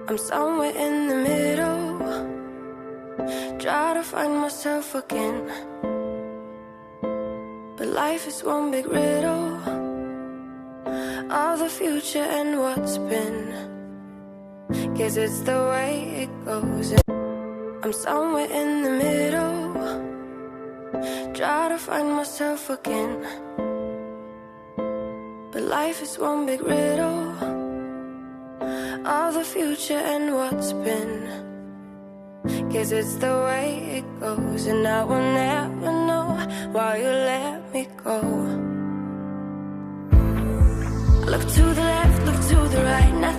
I'm somewhere in the middle, try to find myself again. But life is one big riddle of the future and what's been. Guess it's the way it goes. I'm somewhere in the middle, try to find myself again. But life is one big riddle of the future and what's been. Guess it's the way it goes, and I will never know why you let me go. Look to the left, look to the right, nothing